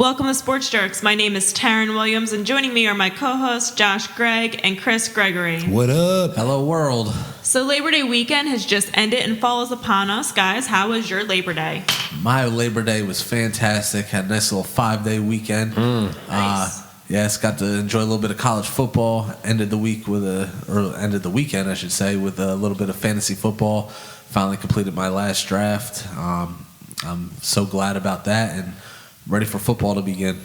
Welcome to Sports Jerkz. My name is Taryn Williams, and joining me are my co-hosts Josh, Gregg, and Gregory. What up? Hello, world. So Labor Day weekend has just ended and falls upon us. Guys, how was your Labor Day? My Labor Day was fantastic. Had a nice little 5-day weekend. Nice. Yes, got to enjoy a little bit of college football. Ended the weekend, I should say, with a little bit of fantasy football. Finally completed my last draft. I'm so glad about that and ready for football to begin.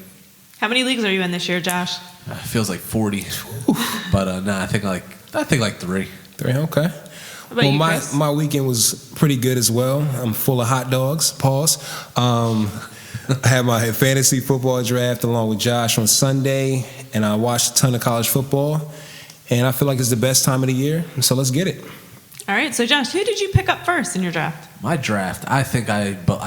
How many leagues are you in this year, Josh? Feels like 40, but no, I think like 3. 3, okay. What about you, Chris? my weekend was pretty good as well. I'm full of hot dogs. Pause. I had my fantasy football draft along with Josh on Sunday, and I watched a ton of college football, and I feel like it's the best time of the year, so let's get it. All right, so Josh, who did you pick up first in your draft? My draft, I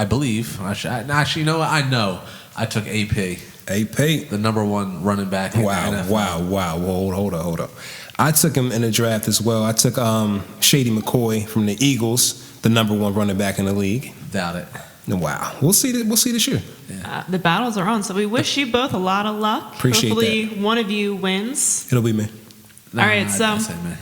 believe. Actually, you know what? I know. I took AP. AP. The number 1 running back in the NFL. Wow. Hold up. I took him in the draft as well. I took Shady McCoy from the Eagles, the number 1 running back in the league. Doubt it. Wow. We'll see this year. Yeah. The battles are on, so we wish you both a lot of luck. Appreciate Hopefully that. one of you wins. It'll be me. All right, so I'd say me.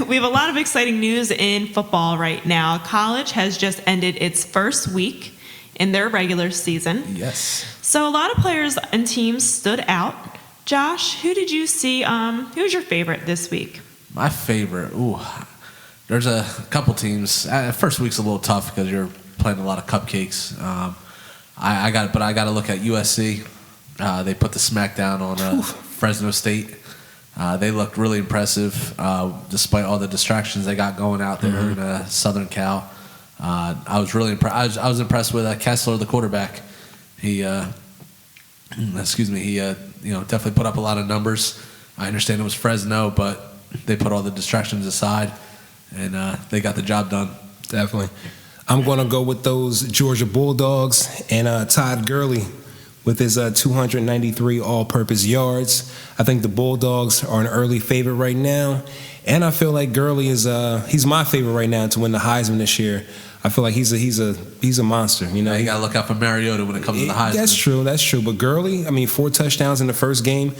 we have a lot of exciting news in football right now. College has just ended its first week in their regular season. Yes. So a lot of players and teams stood out. Josh, who did you see? Who's your favorite this week? My favorite. There's a couple teams. First week's a little tough because you're playing a lot of cupcakes. I got to look at USC. They put the smackdown on Fresno State. They looked really impressive despite all the distractions they got going out there in Southern Cal. I was really impressed. I was impressed with Kessler, the quarterback. He definitely put up a lot of numbers. I understand it was Fresno, but they put all the distractions aside, and they got the job done. Definitely. I'm going to go with those Georgia Bulldogs and Todd Gurley with his 293 all-purpose yards. I think the Bulldogs are an early favorite right now, and I feel like Gurley is he's my favorite right now to win the Heisman this year. I feel like he's a monster. You know, You got to look out for Mariota when it comes to the Heisman. That's true. But Gurley, 4 touchdowns in the first game,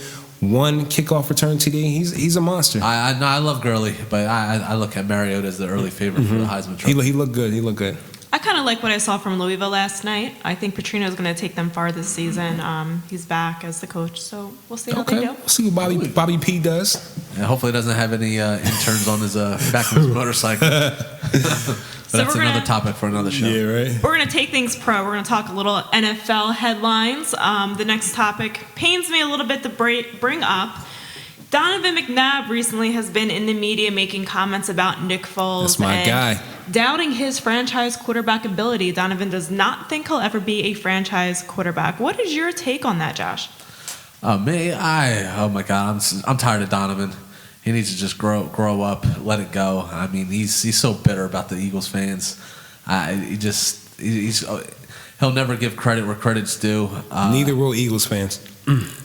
1 kickoff return TD. He's a monster. I love Gurley, but I look at Mariota as the early favorite for the Heisman Trophy. He looked good. I kind of like what I saw from Louisville last night. I think Petrino's going to take them far this season. He's back as the coach, so we'll see how they do. We'll see what Bobby P does. And hopefully he doesn't have any interns on his back of his motorcycle. But that's another topic for another show. Yeah, right. We're going to take things pro. We're going to talk a little NFL headlines. The next topic pains me a little bit to bring up. Donovan McNabb recently has been in the media making comments about Nick Foles. That's my guy. Doubting his franchise quarterback ability. Donovan does not think he'll ever be a franchise quarterback. What is your take on that, Josh? Oh my God, I'm tired of Donovan. He needs to just grow up, let it go. I mean, he's so bitter about the Eagles fans. He'll never give credit where credit's due. Neither will Eagles fans.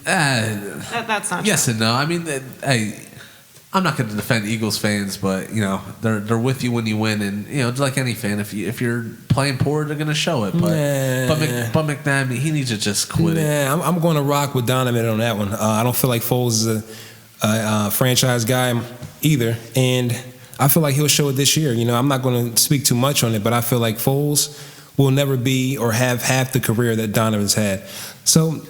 That's not yes true. and no. I mean, I'm not going to defend Eagles fans, but they're with you when you win, and just like any fan, if you're playing poor, they're going to show it. But McNabb, he needs to just quit it. I'm going to rock with Donovan on that one. I don't feel like Foles is a franchise guy either, and I feel like he'll show it this year. I'm not going to speak too much on it, but I feel like Foles will never be or have half the career that Donovan's had. So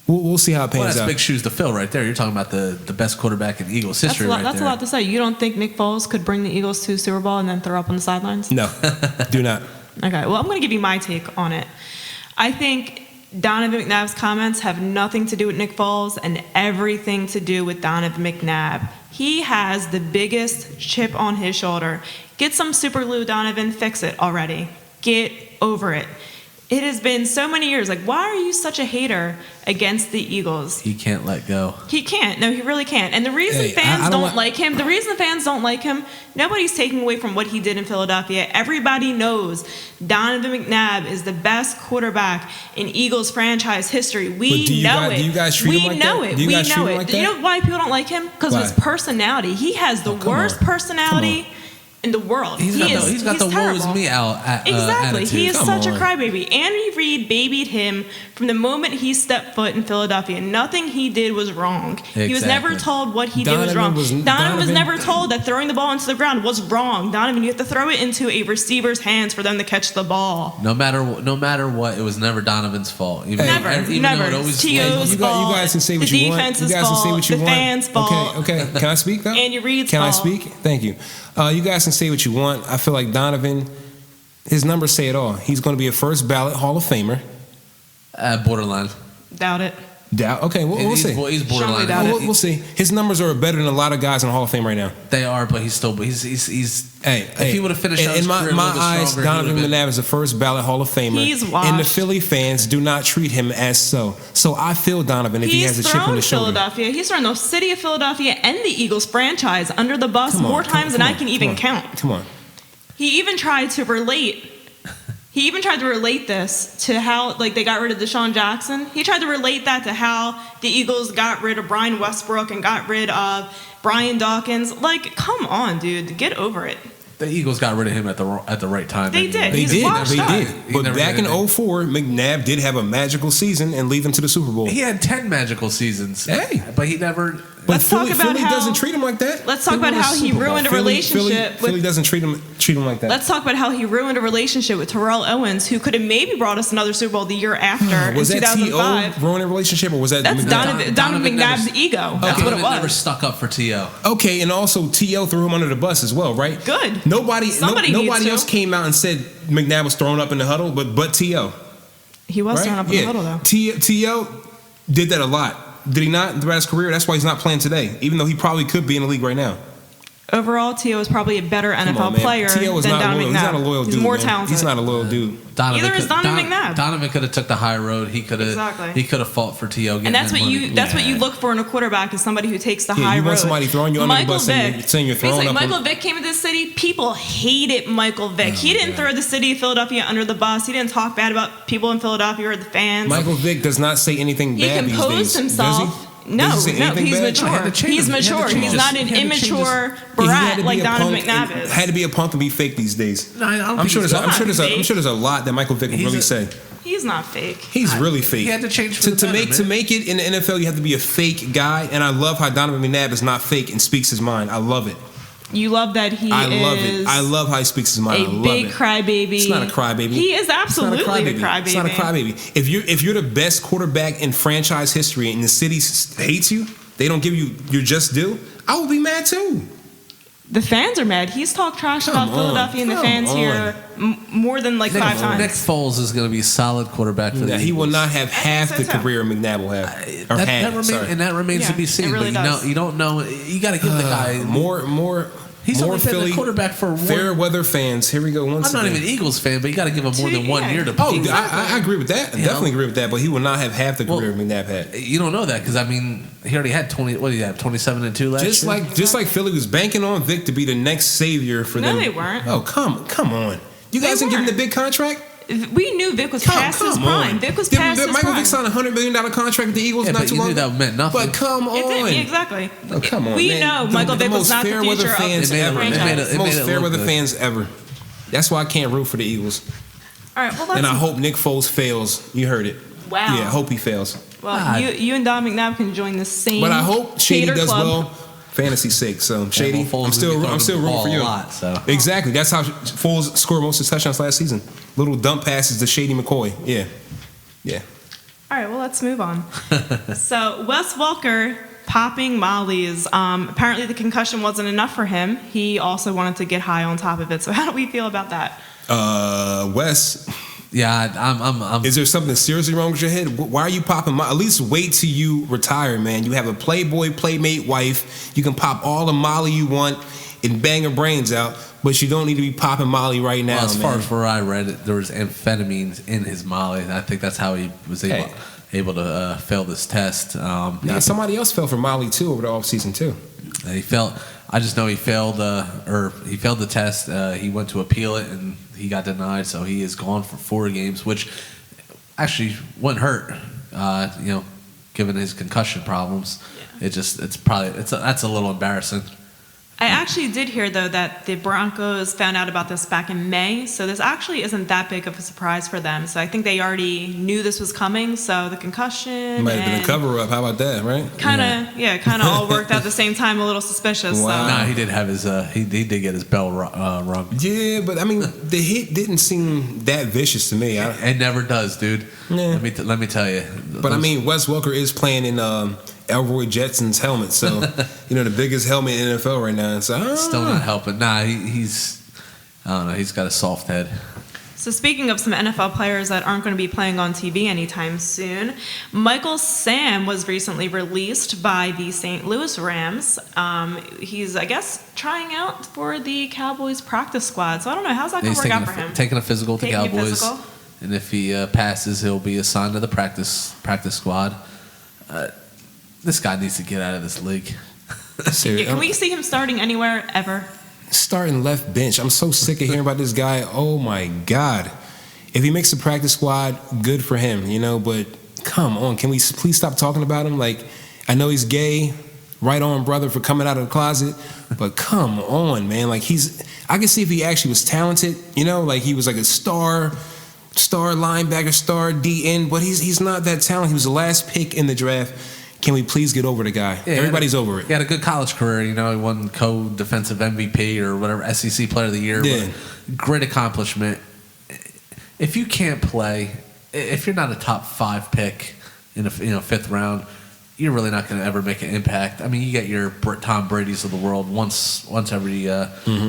we'll see how it pans that's out. Big shoes to fill right there. You're talking about the best quarterback in Eagles history That's a lot to say. You don't think Nick Foles could bring the Eagles to Super Bowl and then throw up on the sidelines? No, do not. Okay, well, I'm going to give you my take on it. I think Donovan McNabb's comments have nothing to do with Nick Foles and everything to do with Donovan McNabb. He has the biggest chip on his shoulder. Get some super glue, Donovan. Fix it already. Get over it. It has been so many years. Like, why are you such a hater against the Eagles? He can't let go. He can't. No, he really can't. And the reason fans don't like him, nobody's taking away from what he did in Philadelphia. Everybody knows Donovan McNabb is the best quarterback in Eagles franchise history. We know it. Do you guys treat him like that? We know it. You know why people don't like him? Because of his personality. He has the worst personality in the world. He's got the woe is me Exactly. attitude. He is Come such on. a crybaby. Andy Reid babied him from the moment he stepped foot in Philadelphia. Nothing he did was wrong. He was never Exactly. told what he did was wrong. Donovan was never told that throwing the ball into the ground was wrong. Donovan, you have to throw it into a receiver's hands for them to catch the ball. No matter what, it was never Donovan's fault. Never. Always T.O.'s You fault. guys can say what the you want. defense's You guys can say fault. what you the want. fans' fault. Okay. Can I speak though? Andy Reid's Can fault. I speak? Thank you. You guys can say what you want. I feel like Donovan, his numbers say it all. He's going to be a first ballot Hall of Famer. borderline. Doubt it. Doubt. Okay, we'll see. He's borderline. doubt it. We'll see. His numbers are better than a lot of guys in the Hall of Fame right now. They are, but he's still. He's. If he would have finished out in his my career a little bit eyes, stronger, he Donovan would've been- McNabb is a first ballot Hall of Famer. He's washed. And the Philly fans do not treat him as so. So I feel Donovan if he has a chip on thrown his shoulder. Philadelphia. He's thrown the city of Philadelphia and the Eagles franchise under the bus Come on, more come- times than come I on, can come even on. count. Come on. He even tried to relate. He even tried to relate this to how, like, they got rid of Deshaun Jackson. He tried to relate that to how the Eagles got rid of Brian Westbrook and got rid of Brian Dawkins. Like, come on, dude, get over it. The Eagles got rid of him at the right time. They anyway. did. He's washed up. He But never back did in anything. 04, McNabb did have a magical season and lead them to the Super Bowl. He had 10 magical seasons. Hey. But he never. But Let's talk about Philly how- doesn't treat him like that. Let's talk They about won a how he Super Bowl. ruined a relationship Philly with. doesn't treat him like that. Let's talk about how he ruined a relationship with Terrell Owens, who could have maybe brought us another Super Bowl the year after was in that 2005. T.O. ruining a relationship or was that That's McNabb? Donovan McNabb's ego. That's what it Donovan never was. stuck up for T.O. Okay, and also T.O. threw him under the bus as well, right? Good. Nobody Somebody needs to. else came out and said McNabb was thrown up in the huddle, but T.O. He was right? thrown up in the huddle, though. T.O. did that a lot. Did he not throughout his career? That's why he's not playing today, even though he probably could be in the league right now. Overall, T.O. is probably a better Come NFL on, man. player T.O. is than not Donovan loyal. McNabb. He's not a loyal dude. He's more man. talented. He's not a loyal dude. Either is Donovan McNabb. Donovan could have took the high road. He could have. Exactly. He could have fought for T.O. And that's what you look for in a quarterback is somebody who takes the high you road. want somebody throwing you under the bus saying you're throwing up. Michael Vick came to this city. People hated Michael Vick. He didn't throw the city of Philadelphia under the bus. He didn't talk bad about people in Philadelphia or the fans. Michael Vick does not say anything He bad these days. composed himself. Does he? No, Does he say anything he's bad? mature. He had to change He's his- he had to mature. change He's his- not an he had to change immature He had brat to be like a Donovan punk McNabb and is. Had to be a punk to be fake these days. No, I don't I'm think sure he's there's not I'm sure there's a lot that Michael Vick would He's really a- say. He's not fake. He's really fake. He had to change for the to better, make man. to make it in the NFL. You have to be a fake guy, and I love how Donovan McNabb is not fake and speaks his mind. I love it. You love that he I is love it. I love how he speaks his mind. I a love big it. crybaby. It's not a crybaby. He is It's not a absolutely a crybaby. It's not a crybaby. If you're the best quarterback in franchise history and the city hates you, they don't give you your just due, I will be mad too. The fans are mad. He's talked trash Come about on. Philadelphia and the Come fans on. here more than like five times. Nick Foles is going to be a solid quarterback for the Yeah, he will Eagles. not have half so the too. career Mick will have. Or That had, remains, sorry. and that remains to Yeah, be it seen. really but does. you don't know. You got to give the guy more He's more only been the Philly quarterback for one- fair weather fans. Here we go. I'm not even an Eagles fan, but you got to give him more than 1 year to. Oh, prove it. I agree with that. I You definitely know? agree with that. But he will not have half the Well, career McNabb had. You don't know that because I mean he already had 20. What did he have? 27-2 last Just year. like Philly was banking on Vic to be the next savior for No, them. they weren't. Oh, come on. You guys didn't give him the big contract? We knew Vic was past his prime. Vic was past his Michael prime. Vick signed a $100 million contract with the Eagles Yeah, not but too you long knew ago. that meant nothing. But come on. It didn't, exactly. Oh, come on, We man. know Michael Vick was most not the fair weather future of fans the ever. franchise. It Most made it fair look weather good. fans ever. That's why I can't root for the Eagles. All right, well, And I let's, hope Nick Foles fails. You heard it. Wow. Yeah, I hope he fails. well, you and Don McNabb can join the same. But I hope Shady Hater does club. well. Fantasy's sake. So Shady, well, Foles I'm still will be throwing rooting the for you. ball a lot, so. Exactly. That's how Foles scored most of his touchdowns last season. Little dump passes to Shady McCoy. Yeah. All right, well, let's move on. So Wes Welker popping mollies. Apparently, the concussion wasn't enough for him. He also wanted to get high on top of it. So how do we feel about that? Wes, Yeah, I'm. is there something seriously wrong with your head? Why are you popping? At least wait till you retire, man. You have a playboy, playmate wife. You can pop all the Molly you want and bang her brains out, but you don't need to be popping Molly right now, Well, as far man. as where I read it, there was amphetamines in his Molly, and I think that's how he was able to fail this test. Now, somebody else fell for Molly too over the offseason too. He felt. I just know he failed. He failed the test. He went to appeal it, and he got denied. So he is gone for 4 games, which actually wouldn't hurt. Given his concussion problems, that's a little embarrassing. I actually did hear, though, that the Broncos found out about this back in May, so this actually isn't that big of a surprise for them. So I think they already knew this was coming, so the concussion Might have been a cover-up. How about that, right? Kind of all worked out at the same time, a little suspicious. Wow. Nah, he did have his he did get his bell rung. Yeah, but I mean, the hit didn't seem that vicious to me. It never does, dude. Yeah. Let me tell you. But I mean, Wes Welker is playing in Elroy Jetson's helmet, so the biggest helmet in the NFL right now. So still not helping. Nah, he's I don't know. He's got a soft head. So speaking of some NFL players that aren't going to be playing on TV anytime soon, Michael Sam was recently released by the St. Louis Rams. He's, I guess, trying out for the Cowboys practice squad. So I don't know. How's that going to work out for him? Taking a physical to Taking a Cowboys. physical. And if he passes, he'll be assigned to the practice squad. This guy needs to get out of this league. Seriously, Can we see him starting anywhere ever? starting left bench. I'm so sick of hearing about this guy. Oh my God. If he makes the practice squad, good for him, but come on, can we please stop talking about him? Like, I know he's gay, right on, brother, for coming out of the closet, but come on, man. Like, I can see if he actually was talented, like he was like a star linebacker, star DN, but he's not that talented. He was the last pick in the draft. Can we please get over the guy? Yeah, everybody's over it. He had a good college career. He won co-defensive MVP or whatever, SEC Player of the Year. Yeah. Great accomplishment. If you can't play, if you're not a top 5 pick in a fifth round, you're really not going to ever make an impact. I mean, you get your Tom Brady's of the world once every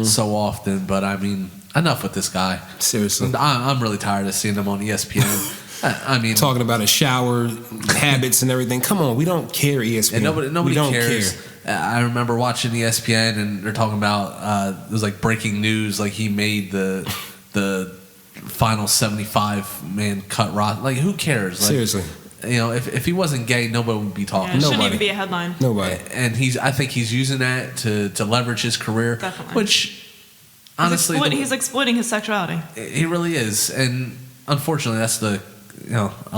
so often, but I mean, enough with this guy. Seriously, I'm really tired of seeing him on ESPN. I mean, talking about his shower habits and everything. Come on, we don't care, ESPN. And nobody cares. I remember watching ESPN and they're talking about it was like breaking news, like he made the final 75-man cut roster. Like, who cares? Like, seriously. If he wasn't gay, nobody would be talking. Yeah, it shouldn't even be a headline. Nobody. And I think he's using that to leverage his career. Definitely. Which, honestly, he's exploiting his sexuality. He really is. And unfortunately, that's a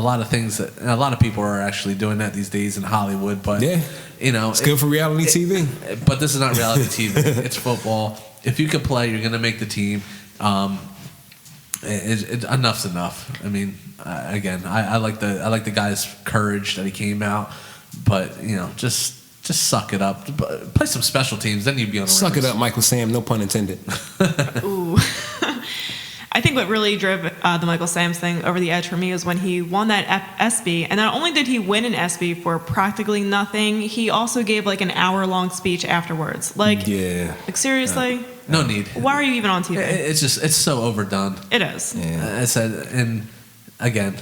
lot of things that a lot of people are actually doing that these days in Hollywood. But yeah, it's good for reality TV. But this is not reality TV. It's football. If you can play, you're going to make the team. Enough's enough. I mean, again, I like the guy's courage that he came out, but just suck it up. Play some special teams, then you'd be on the Suck Rams. it up, Michael Sam. No pun intended. Ooh. I think what really drove the Michael Sam's thing over the edge for me was when he won that SB, and not only did he win an SB for practically nothing, he also gave like an hour-long speech afterwards. Like, yeah. Like, seriously? No need. Why are you even on TV? It's so overdone. It is. Yeah. I said, and again,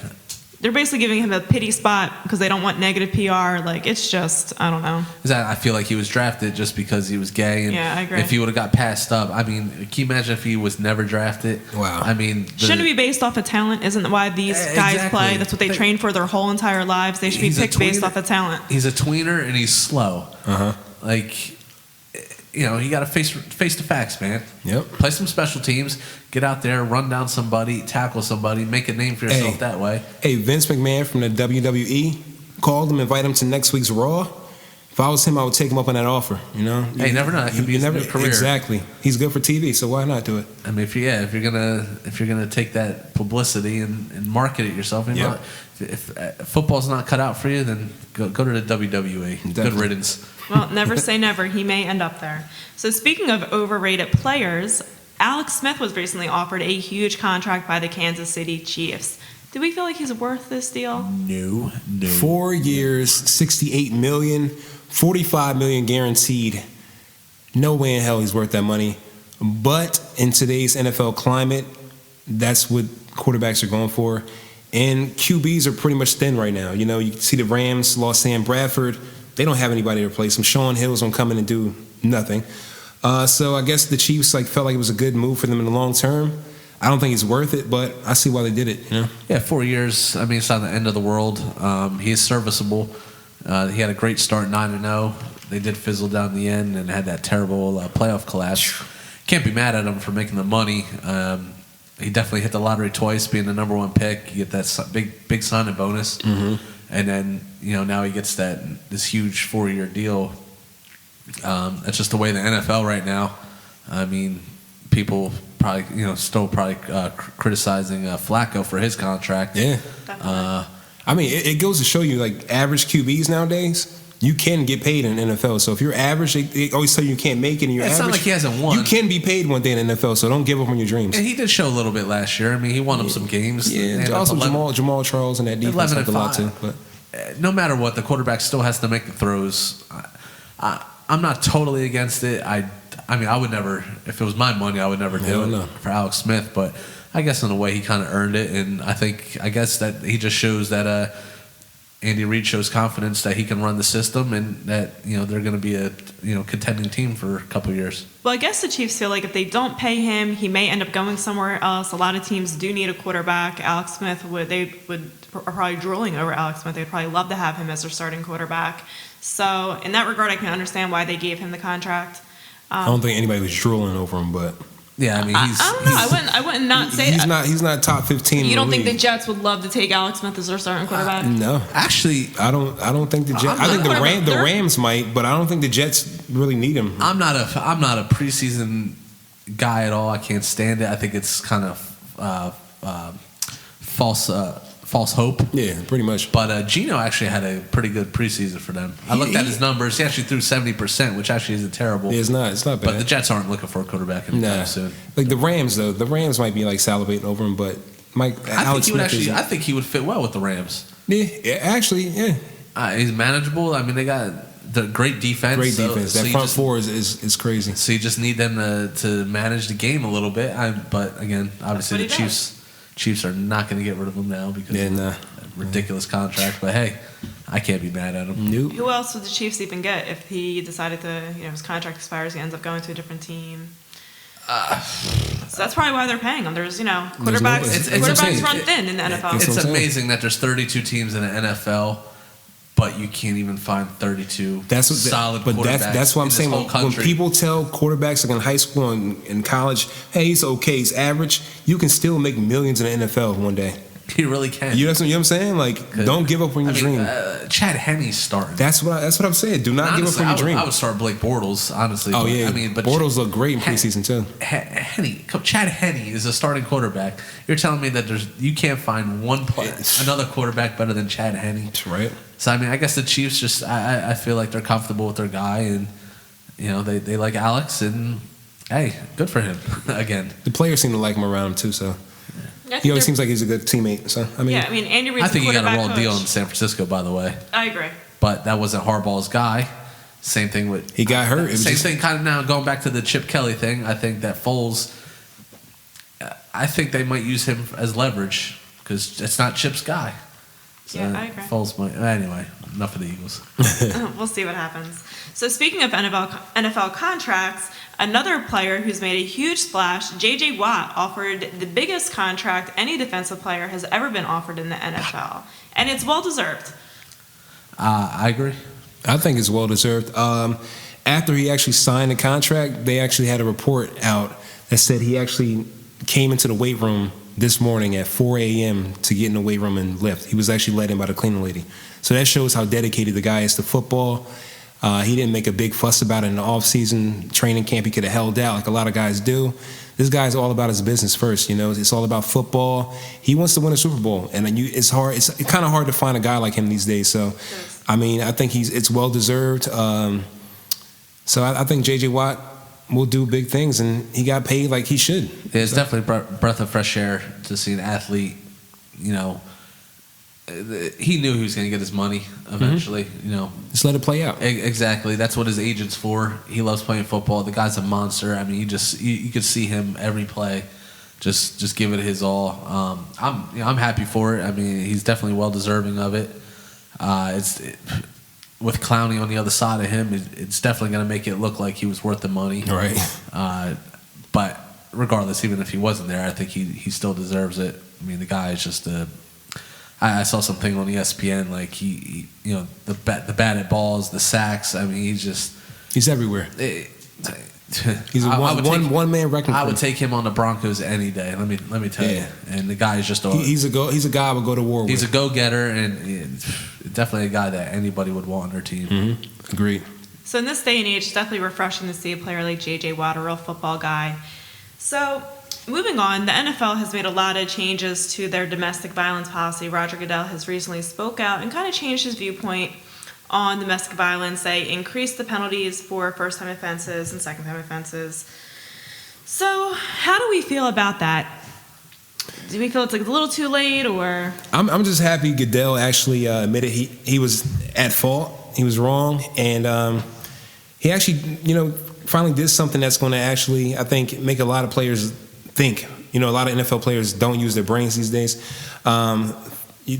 they're basically giving him a pity spot because they don't want negative PR. Like, it's just, I don't know. I feel like he was drafted just because he was gay. And yeah, I agree. If he would have got passed up, I mean, can you imagine if he was never drafted? Wow. I mean, shouldn't it be based off of talent? Isn't why these guys Exactly. play? That's what they train for their whole entire lives. They should be picked based off of talent. He's a tweener and he's slow. Like, you got to face the facts, man. Yep. Play some special teams. Get out there, run down somebody, tackle somebody, make a name for yourself that way. Hey, Vince McMahon from the WWE called him, invite him to next week's Raw. If I was him, I would take him up on that offer. Hey, you never know. That could be his new career. Exactly. He's good for TV, so why not do it? I mean, if you're gonna take that publicity and market it yourself, if football's not cut out for you, then go to the WWE. Definitely. Good riddance. Well, never say never. He may end up there. So speaking of overrated players, Alex Smith was recently offered a huge contract by the Kansas City Chiefs. Do we feel like he's worth this deal? No. 4 years, $68 million, $45 million guaranteed. No way in hell he's worth that money. But in today's NFL climate, that's what quarterbacks are going for. And QBs are pretty much thin right now. You see the Rams lost Sam Bradford. They don't have anybody to replace him. Sean Hill's gonna come in and do nothing. So I guess the Chiefs felt like it was a good move for them in the long term. I don't think he's worth it, but I see why they did it. Yeah, 4 years. I mean, it's not the end of the world. He is serviceable. He had a great start, 9-0. They did fizzle down the end and had that terrible playoff collapse. Can't be mad at him for making the money. He definitely hit the lottery twice, being the number 1 pick. You get that big signing bonus, and then now he gets this huge 4-year deal. That's just the way the NFL right now. I mean, people probably, still probably criticizing Flacco for his contract. Yeah. I mean, it goes to show you, like, average QBs nowadays, you can get paid in the NFL. So if you're average, they always tell you can't make it, and you're It's average. not like he hasn't won. You can be paid one day in the NFL, so don't give up on your dreams. And he did show a little bit last year. I mean, he won him some games. Yeah, also Jamal Charles and that defense helped a lot too. But no matter what, the quarterback still has to make the throws. I'm not totally against it. I mean, I would never, if it was my money, I would never do it for Alex Smith. But I guess in a way, he kind of earned it, and I guess that he just shows that Andy Reid shows confidence that he can run the system, and that they're going to be a contending team for a couple of years. Well, I guess the Chiefs feel like if they don't pay him, he may end up going somewhere else. A lot of teams do need a quarterback. Alex Smith are probably drooling over Alex Smith. They'd probably love to have him as their starting quarterback. So in that regard, I can understand why they gave him the contract. I don't think anybody was drooling over him, but yeah, I mean, I don't know. I wouldn't not say he's not top 15. You don't think the Jets would love to take Alex Smith as their starting quarterback? No, actually, I don't think the Jets. I think the Rams might, but I don't think the Jets really need him. I'm not a preseason guy at all. I can't stand it. I think it's kind of false hope. Yeah, pretty much. But Geno actually had a pretty good preseason for them. I looked at his numbers. He actually threw 70%, which actually isn't terrible. Yeah, it's not bad. But the Jets aren't looking for a quarterback anytime soon. Like the Rams, though, the Rams might be like salivating over him, but I think he would fit well with the Rams. Yeah, actually, yeah. He's manageable. I mean, they got the great defense. Great defense. That front four is crazy. So you just need them to manage the game a little bit. But again, obviously the Chiefs are not going to get rid of him now because of a ridiculous contract. But hey, I can't be mad at him. Nope. Who else would the Chiefs even get if he decided to, his contract expires, he ends up going to a different team? So that's probably why they're paying him. There's, quarterbacks run thin in the NFL. It's amazing that there's 32 teams in the NFL, but you can't even find 32 solid quarterbacks. But that's what I'm saying. When people tell quarterbacks like in high school and in college, hey, he's okay, he's average, you can still make millions in the NFL one day. You really can. You know what I'm saying? Like, don't give up on your dream. Chad Henne's starting. That's what I'm saying. Do not give up on your dream. I would start Blake Bortles, honestly. Oh, yeah. But Bortles looked great in preseason, too. Chad Henne is a starting quarterback. You're telling me that you can't find another quarterback better than Chad Henne. That's right. So, I mean, I guess the Chiefs just, I feel like they're comfortable with their guy, and, they like Alex, and, hey, good for him, again. The players seem to like him around, too, so. He always seems like he's a good teammate. So Andy Reid's I think he got a raw coach. deal in San Francisco, by the way. I agree. But that wasn't Harbaugh's guy. Same thing with he got hurt. Same thing, kind of now going back to the Chip Kelly thing. I think that Foles. I think they might use him as leverage because it's not Chip's guy. So I agree. Foles might. Anyway, enough of the Eagles. We'll see what happens. So speaking of NFL contracts, another player who's made a huge splash, J.J. Watt, offered the biggest contract any defensive player has ever been offered in the NFL. And it's well-deserved. I agree. I think it's well-deserved. After he actually signed the contract, they actually had a report out that said he actually came into the weight room this morning at 4 a.m. to get in the weight room and lift. He was actually let in by the cleaning lady. So that shows how dedicated the guy is to football. He didn't make a big fuss about it in the off-season training camp. He could have held out like a lot of guys do. This guy's all about his business first, It's all about football. He wants to win a Super Bowl, and it's hard. It's kind of hard to find a guy like him these days. So, I mean, I think it's well-deserved. So I think J.J. Watt will do big things, and he got paid like he should. Yeah, it's definitely a breath of fresh air to see an athlete, he knew he was going to get his money eventually, Just let it play out. Exactly. That's what his agent's for. He loves playing football. The guy's a monster. I mean, you could see him every play, just give it his all. I'm happy for it. I mean, he's definitely well deserving of it. With Clowney on the other side of him, it's definitely going to make it look like he was worth the money. Right. But regardless, even if he wasn't there, I think he still deserves it. I mean, the guy is just I saw something on ESPN like he the batted balls, the sacks. I mean, he's everywhere. He's a one man wrecking crew. I would take him on the Broncos any day. Let me tell you. And the guy is just he's a guy I would go to war with. He's a go getter and definitely a guy that anybody would want on their team. Mm-hmm. Agreed. So in this day and age, it's definitely refreshing to see a player like J.J. Watt, a real football guy. So moving on, the NFL has made a lot of changes to their domestic violence policy. Roger Goodell has recently spoke out and kind of changed his viewpoint on domestic violence. They increased the penalties for first-time offenses and second-time offenses. So how do we feel about that? Do we feel it's like a little too late, or? I'm just happy Goodell actually admitted he was at fault. He was wrong, and he actually, finally did something that's going to actually, I think, make a lot of players think. A lot of NFL players don't use their brains these days.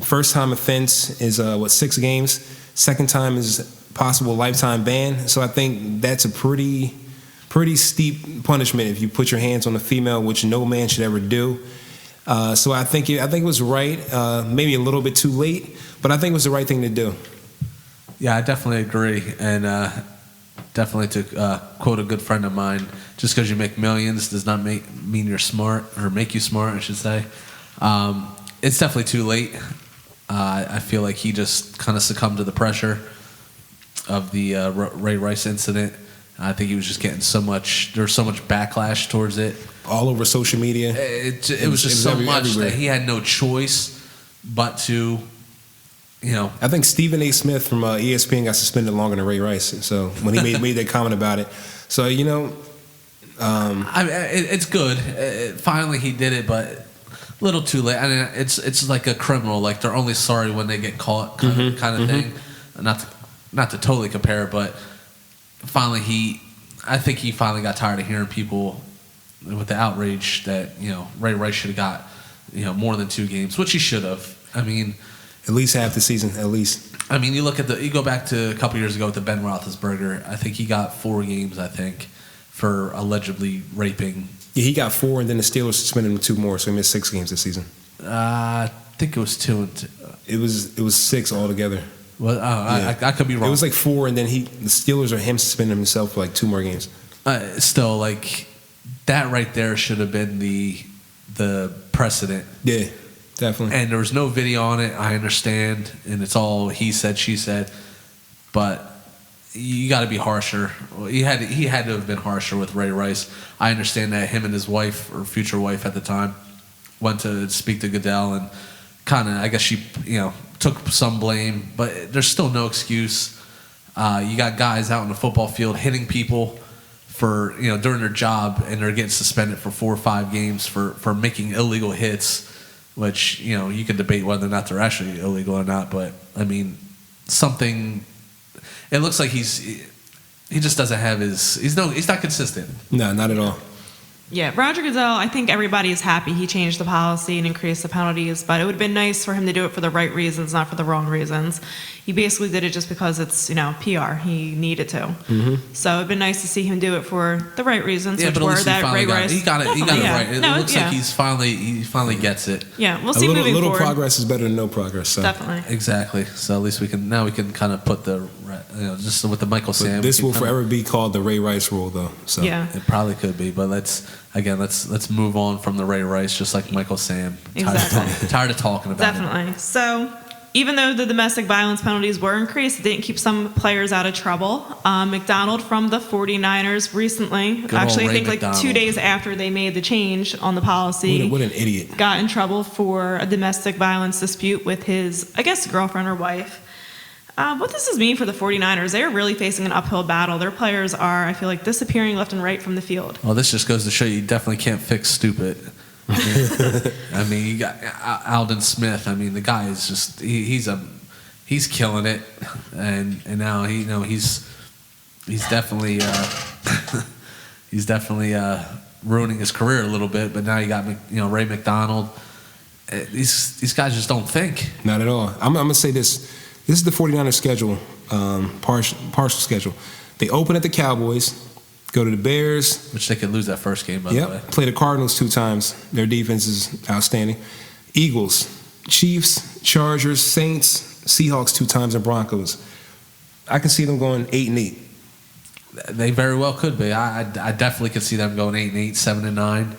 First-time offense is 6 games. Second time is possible lifetime ban. So I think that's a pretty steep punishment if you put your hands on a female, which no man should ever do. So I think it was right. Maybe a little bit too late, but I think it was the right thing to do. Yeah, I definitely agree, and definitely to quote a good friend of mine, just because you make millions does not mean you're smart, or make you smart, I should say. It's definitely too late. I feel like he just kind of succumbed to the pressure of the Ray Rice incident. I think he was just getting there was so much backlash towards it. All over social media. It was just so much everywhere. That he had no choice but to, I think Stephen A. Smith from ESPN got suspended longer than Ray Rice. So when he made that comment about it. So, it's good. Finally he did it, but a little too late. I mean, it's like a criminal. Like, they're only sorry when they get caught kind of thing. Not to totally compare, but finally I think he finally got tired of hearing people with the outrage that Ray Rice should have got more than 2 games, which he should have. I mean, at least half the season, at least. I mean, you go back to a couple years ago with the Ben Roethlisberger. I think he got 4 games. I think for allegedly raping. Yeah, he got 4, and then the Steelers suspended him 2 more, so he missed 6 games this season. I think it was 2 and 2. It was 6 altogether. Well, I could be wrong. It was like 4, and then the Steelers or him suspended himself for like 2 more games. Still, like, that right there should have been the precedent. Yeah, definitely. And there was no video on it. I understand, and it's all he said, she said. But you got to be harsher. He had to have been harsher with Ray Rice. I understand that him and his wife, or future wife at the time, went to speak to Goodell, and kind of, I guess she took some blame, but there's still no excuse. You got guys out in the football field hitting people for during their job, and they're getting suspended for 4 or 5 games for making illegal hits, which you can debate whether or not they're actually illegal or not. But I mean, it looks like he just doesn't have he's not consistent. No, not at all. Yeah, Roger Goodell, I think everybody is happy he changed the policy and increased the penalties, but it would have been nice for him to do it for the right reasons, not for the wrong reasons. He basically did it just because it's, PR. He needed to. Mm-hmm. So it would have been nice to see him do it for the right reasons, which were that Ray Rice. He got it right. It looks like he finally gets it. Yeah, we'll see moving forward. A little progress is better than no progress. So. Definitely. Exactly. So at least we can kind of put just with the Michael Sam. This will forever be called the Ray Rice rule, though. So. Yeah. It probably could be, but let's move on from the Ray Rice, just like Michael Sam. Exactly. Tired of talking about it. Definitely. So even though the domestic violence penalties were increased, it didn't keep some players out of trouble. McDonald from the 49ers recently, actually I think like 2 days after they made the change on the policy. What an idiot. Got in trouble for a domestic violence dispute with his, I guess, girlfriend or wife. What does this mean for the 49ers? They are really facing an uphill battle. Their players are, I feel like, disappearing left and right from the field. Well, this just goes to show you definitely can't fix stupid. I mean, you got Aldon Smith. I mean, the guy is just he's killing it, and now he's definitely ruining his career a little bit. But now you got Ray McDonald. These guys just don't think. Not at all. I'm gonna say this. This is the 49ers schedule, partial schedule. They open at the Cowboys, go to the Bears. Which they could lose that first game, by the way. Play the Cardinals 2 times. Their defense is outstanding. Eagles, Chiefs, Chargers, Saints, Seahawks 2 times, and Broncos. I can see them going 8-8. They very well could be. I definitely could see them going 8-8, 7-9.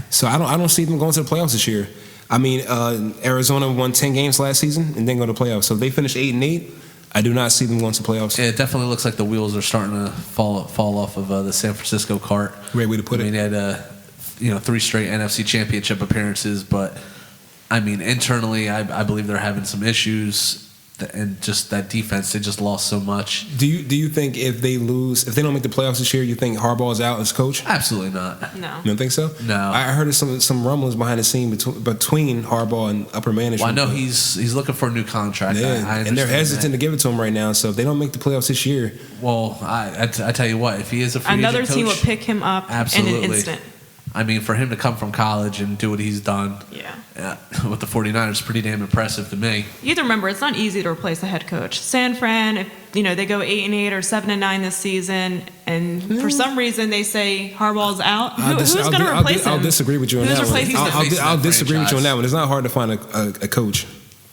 So I don't see them going to the playoffs this year. I mean, Arizona won 10 games last season and then go to the playoffs. So if they finish 8-8, I do not see them going to playoffs. It definitely looks like the wheels are starting to fall off of the San Francisco cart. Great way to put it. I mean, they had 3 straight NFC Championship appearances, but I mean, internally, I believe they're having some issues. And just that defense, they just lost so much. Do you think if they don't make the playoffs this year, you think Harbaugh's out as coach? Absolutely not. No. You don't think so? No. I heard some rumblings behind the scene between Harbaugh and upper management. Well, I know he's looking for a new contract. Yeah, and they're hesitant to give it to him right now. So if they don't make the playoffs this year, well, I tell you what, if he is a free another agent team coach, will pick him up absolutely. in an instant. I mean, for him to come from college and do what he's done with the 49ers is pretty damn impressive to me. You have to remember, it's not easy to replace a head coach. San Fran, if they go 8-8 or 7-9 this season, and for some reason they say Harbaugh's out, who's going to replace him? I'll disagree with you on Who's that one. replacing him? I'll disagree with you on that one. It's not hard to find a coach.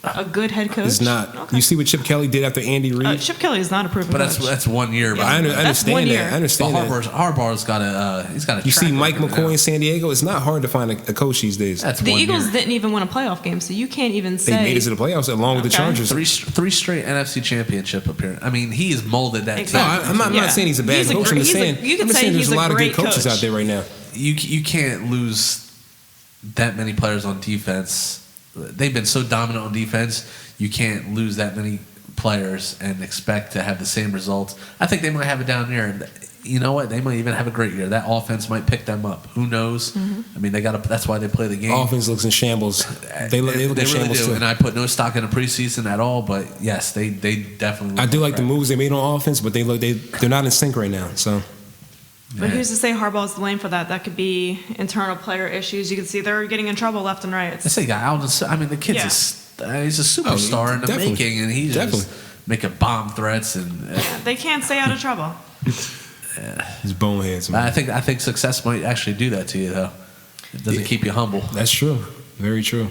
A good head coach? It's not. Okay. You see what Chip Kelly did after Andy Reid? Chip Kelly is not a proven coach. But that's 1 year. Yeah, I understand that. I understand but that. Harbaugh's got a he's got a. You see Mike record McCoy now. in San Diego. It's not hard to find a coach these days. That's The 1 Eagles year. didn't even win a playoff game, so you can't even say. They made it to the playoffs along with the Okay. Chargers. Three straight NFC Championship appearance. I mean, he's molded that Exactly. No, I'm not saying he's a bad He's a coach. gr- I'm just he's a- saying, you can say there's he's a a lot of good great coaches coach. out there right now. team. You can't lose that many players on defense. They've been so dominant on defense. You can't lose that many players and expect to have the same results. I think they might have it down there, and you know what? They might even have a great year. That offense might pick them up. Who knows? Mm-hmm. I mean, that's why they play the game. Offense looks in shambles. They look in really shambles do, too. and I put no stock in the preseason at all. But yes, they definitely. I do like the crap. moves they made on offense, but they're not in sync right now. So But who's to say Harbaugh's to blame for that? That could be internal player issues. You can see they're getting in trouble left and right. I say, guy Alden. I mean, the kid's he's a superstar in the definitely. making, and he's just making bomb threats and. They can't stay out of trouble. he's boneheads. I Man. think success might actually do that to you, though. It doesn't keep you humble. That's true. Very true.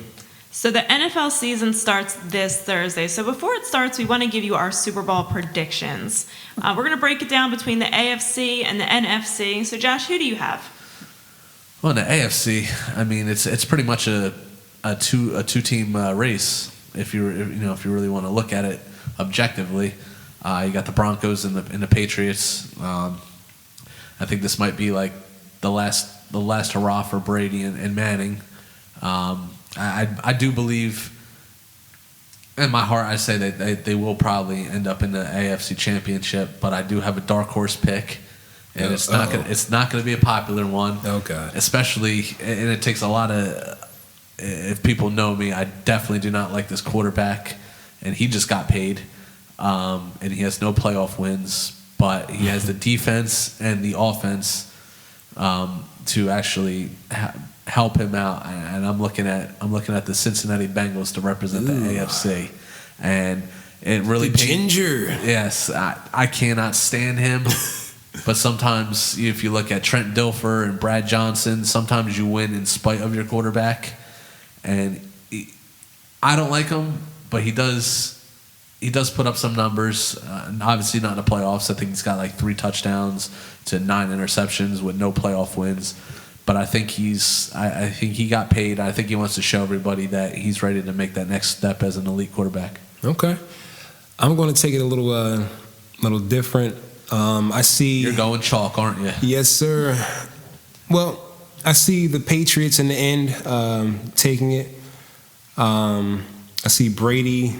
So the NFL season starts this Thursday. So before it starts, we want to give you our Super Bowl predictions. We're going to break it down between the AFC and the NFC. So Josh, who do you have? Well, in the AFC, I mean, it's pretty much a two team race. If you really want to look at it objectively, you got the Broncos and the Patriots. I think this might be like the last hurrah for Brady and Manning. I do believe, in my heart, I say that they will probably end up in the AFC Championship, but I do have a dark horse pick, and it's not gonna be a popular one. Oh God! Especially, and it takes a lot of. If people know me, I definitely do not like this quarterback, and he just got paid, and he has no playoff wins, but he has the defense and the offense to actually help him out. And I'm looking at the Cincinnati Bengals to represent the AFC, and it really Ginger. Yes, I cannot stand him. But sometimes, if you look at Trent Dilfer and Brad Johnson, sometimes you win in spite of your quarterback. And I don't like him, but he does put up some numbers. Obviously not in the playoffs. I think he's got like 3 touchdowns to 9 interceptions with no playoff wins. But I think I think he got paid. I think he wants to show everybody that he's ready to make that next step as an elite quarterback. Okay, I'm going to take it a little different. I see. You're going chalk, aren't you? Yes, sir. Well, I see the Patriots in the end taking it. I see Brady.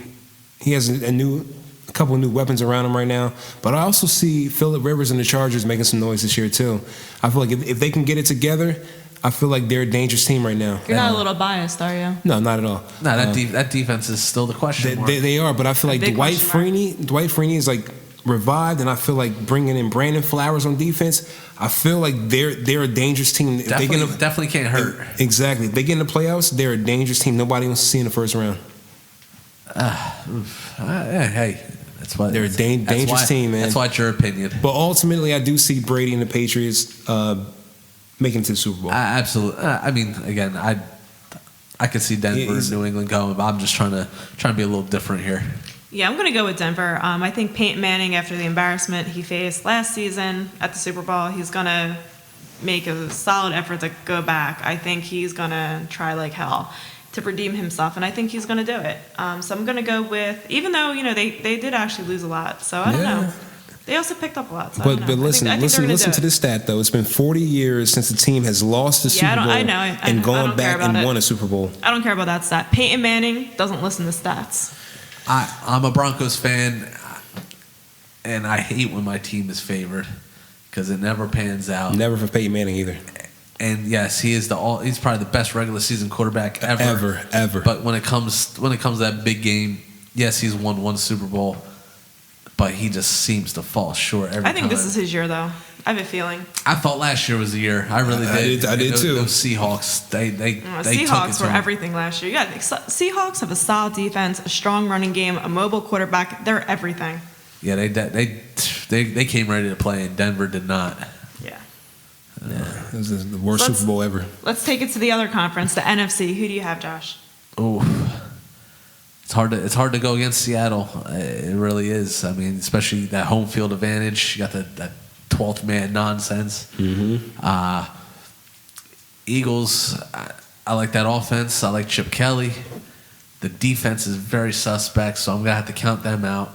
He has a couple of new weapons around him right now. But I also see Phillip Rivers and the Chargers making some noise this year too. I feel like if they can get it together, I feel like they're a dangerous team right now. You're not a little biased, are you? No, not at all. No, that defense is still the question mark. They are, but I feel like Dwight Freeney is like revived, and I feel like bringing in Brandon Flowers on defense, I feel like they're a dangerous team. Definitely can't hurt. Exactly. If they get in the playoffs, they're a dangerous team. Nobody wants to see in the first round. Hey, that's why They're a dangerous team, man. That's why it's your opinion. But ultimately, I do see Brady and the Patriots making it to the Super Bowl. Absolutely. I mean, again, I could see Denver and New England going, but I'm just trying to be a little different here. Yeah, I'm going to go with Denver. I think Peyton Manning, after the embarrassment he faced last season at the Super Bowl, he's going to make a solid effort to go back. I think he's going to try like hell to redeem himself, and I think he's going to do it. So I'm going to go with, even though, they did actually lose a lot, so I don't know. They also picked up a lot, so I don't know. But listen, I think listen to this stat, though. It's been 40 years since the team has lost the Super Bowl and gone back and won a Super Bowl. I don't care about that stat. Peyton Manning doesn't listen to stats. I'm a Broncos fan, and I hate when my team is favored because it never pans out. Never for Peyton Manning either. And yes, he's probably the best regular season quarterback ever. But when it comes to that big game, yes, he's won one Super Bowl, but he just seems to fall short every time. I think this is his year, though. I have a feeling. I thought last year was the year. I really did. I did too. Those Seahawks, they Seahawks were everything last year. Yeah, Seahawks have a solid defense, a strong running game, a mobile quarterback. They're everything. Yeah, they came ready to play, and Denver did not. Yeah. This is the worst Super Bowl ever. Let's take it to the other conference, the NFC. Who do you have, Josh? Oh, it's hard to go against Seattle. It really is. I mean, especially that home field advantage. You got that 12th man nonsense. Mm-hmm. Eagles, I like that offense. I like Chip Kelly. The defense is very suspect, so I'm gonna have to count them out.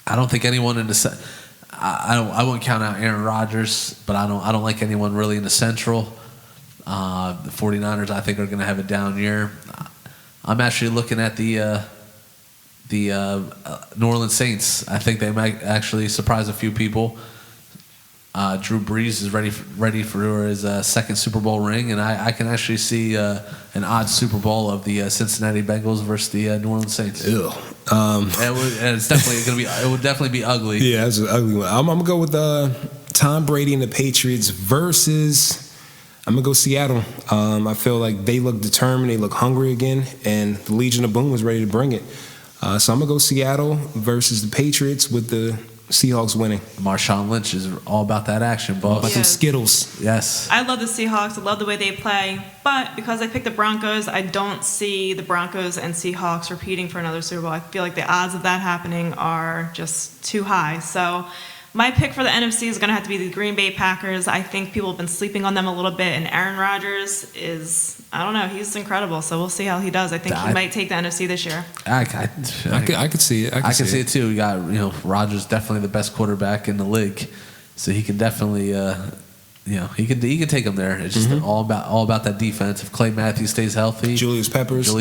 I don't think anyone in the I won't count out Aaron Rodgers, but I don't like anyone really in the Central. The 49ers, I think, are going to have a down year. I'm actually looking at the New Orleans Saints. I think they might actually surprise a few people. Drew Brees is ready for his second Super Bowl ring, and I can actually see an odd Super Bowl of the Cincinnati Bengals versus the New Orleans Saints. Ew. It's definitely going to be. It would definitely be ugly. Yeah, that's an ugly one. I'm gonna go with Tom Brady and the Patriots versus. I'm gonna go Seattle. I feel like they look determined, they look hungry again, and the Legion of Boom was ready to bring it. So I'm gonna go Seattle versus the Patriots with the Seahawks winning. Marshawn Lynch is all about that action, boss. All about them Skittles. Yes. I love the Seahawks. I love the way they play. But because I picked the Broncos, I don't see the Broncos and Seahawks repeating for another Super Bowl. I feel like the odds of that happening are just too high. So my pick for the NFC is going to have to be the Green Bay Packers. I think people have been sleeping on them a little bit, and Aaron Rodgers is, I don't know, he's incredible. So we'll see how he does. I think he might take the NFC this year. I could see it. I can see it too. You got, Rodgers definitely the best quarterback in the league, so he can definitely, he can take them there. It's just all about that defense. If Clay Matthews stays healthy, Julius Peppers.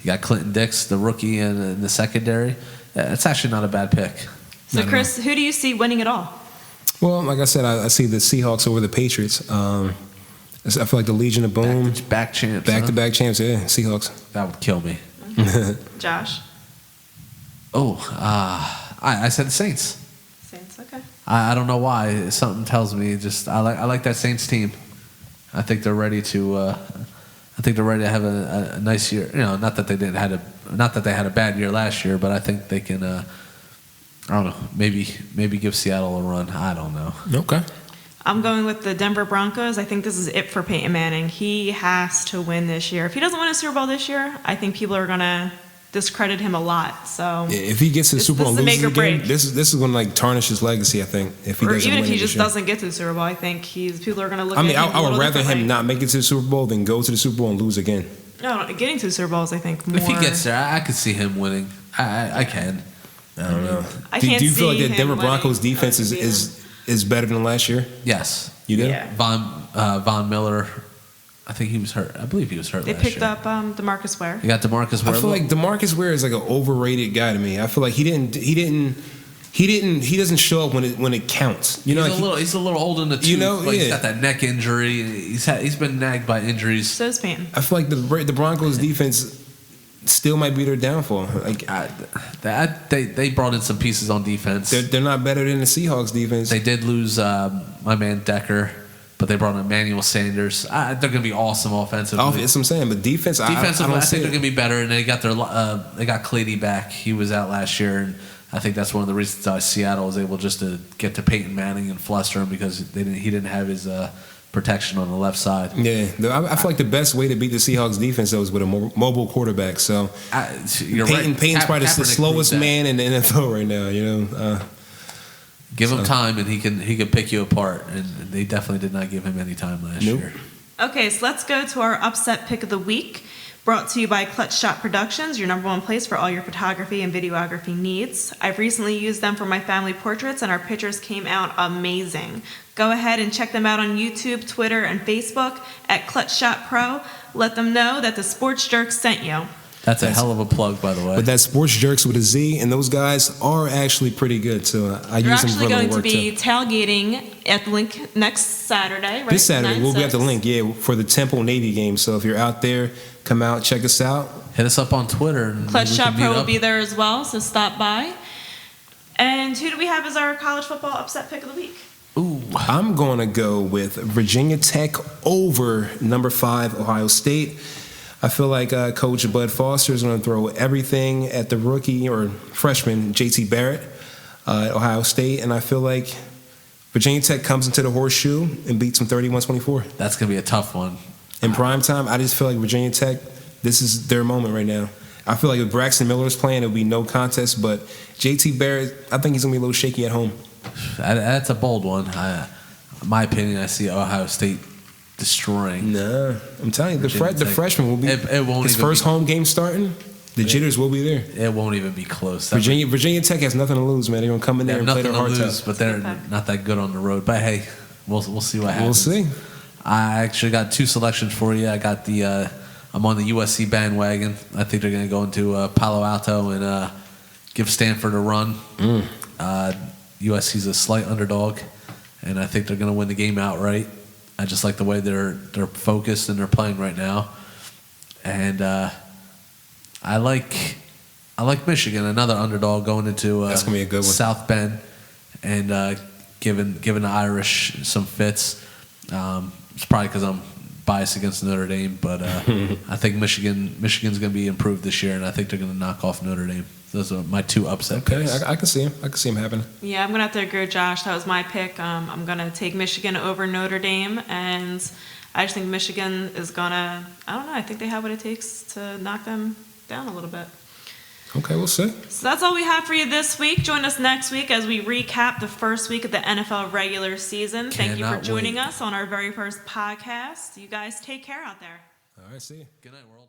You got Clinton Dix, the rookie, in the secondary. It's actually not a bad pick. So, Chris, who do you see winning it all? Well, like I said, I see the Seahawks over the Patriots. I feel like the Legion of Boom. Back-to-back champs. Back-to-back champs, yeah, Seahawks. That would kill me. Josh? I said the Saints. Saints, okay. I don't know why. Something tells me I like that Saints team. I think they're ready to have a nice year. Not that they had a bad year last year, but I think they can I don't know. Maybe give Seattle a run. I don't know. Okay. I'm going with the Denver Broncos. I think this is it for Peyton Manning. He has to win this year. If he doesn't win a Super Bowl this year, I think people are going to discredit him a lot. So if he gets to the Super Bowl and loses again, this is going to tarnish his legacy. I think if he doesn't even win if he just doesn't get to the Super Bowl, I think people are going to look. I would rather him not make it to the Super Bowl than go to the Super Bowl and lose again. No, getting to the Super Bowl is, I think, more. If he gets there, I could see him winning. I can. I don't know. Do you feel like the Denver Broncos defense is better than last year? Yes. You do? Yeah. Von Miller, I think he was hurt. I believe he was hurt. They picked up DeMarcus Ware. You got DeMarcus Ware. I feel like DeMarcus Ware is like an overrated guy to me. I feel like he doesn't show up when it counts. He's a little old in the tooth. But he's got that neck injury. He's been nagged by injuries. So is Peyton. I feel like the Broncos defense still might be their downfall. They brought in some pieces on defense. They're not better than the Seahawks defense. They did lose my man Decker, but they brought in Emmanuel Sanders. They're going to be awesome offensively. That's what I'm saying. But defensively, I think they're going to be better. And they got Clady back. He was out last year, and I think that's one of the reasons why Seattle was able just to get to Peyton Manning and fluster him, because he didn't have his protection on the left side. Yeah, I feel like the best way to beat the Seahawks defense though is with a mobile quarterback. So Peyton's probably the slowest man in the NFL right now. Give him time and he can pick you apart. And they definitely did not give him any time last year. Okay, so let's go to our upset pick of the week. Brought to you by Clutch Shot Productions, your #1 place for all your photography and videography needs. I've recently used them for my family portraits, and our pictures came out amazing. Go ahead and check them out on YouTube, Twitter, and Facebook at Clutch Shot Pro. Let them know that the Sports Jerkz sent you. That's a hell of a plug, by the way. But that Sports Jerkz with a Z, and those guys are actually pretty good. So I You're use them for actually a little going to work be too. tailgating at the link next Saturday, right? This Saturday, 9, we'll be at 6. the link, yeah, for the Temple Navy game. So if you're out there, come out, check us out. Hit us up on Twitter. And Clutch we Shot can meet Pro will up. be there as well, so stop by. And who do we have as our college football upset pick of the week? Ooh. I'm going to go with Virginia Tech over number 5, Ohio State. I feel like Coach Bud Foster is going to throw everything at the rookie or freshman, J.T. Barrett, at Ohio State. And I feel like Virginia Tech comes into the horseshoe and beats them 31-24. That's going to be a tough one. In prime time, I just feel like Virginia Tech, this is their moment right now. I feel like if Braxton Miller is playing, it would be no contest. But J.T. Barrett, I think he's going to be a little shaky at home. That's a bold one. In my opinion, I see Ohio State destroying. Nah, I'm telling you, the freshman will be It won't his even first be, home game starting. The jitters will be there. It won't even be close. Virginia Tech has nothing to lose, man. They're gonna come in there and play their hearts out. But they're not that good on the road. But hey, we'll see what happens. We'll see. I actually got 2 selections for you. I got I'm on the USC bandwagon. I think they're going to go into Palo Alto and give Stanford a run. USC's a slight underdog, and I think they're going to win the game outright. I just like the way they're focused and they're playing right now, and I like Michigan, another underdog going into That's gonna be a good one. South Bend, and giving the Irish some fits. It's probably because I'm biased against Notre Dame, but I think Michigan's going to be improved this year, and I think they're going to knock off Notre Dame. Those are my 2 upset picks. Okay, I can see him. I can see him happening. Yeah, I'm going to have to agree with Josh. That was my pick. I'm going to take Michigan over Notre Dame, and I just think Michigan is going to, I don't know, I think they have what it takes to knock them down a little bit. Okay, we'll see. So that's all we have for you this week. Join us next week as we recap the first week of the NFL regular season. Thank you for Cannot joining wait. us on our very first podcast. You guys take care out there. All right, see you. Good night, world.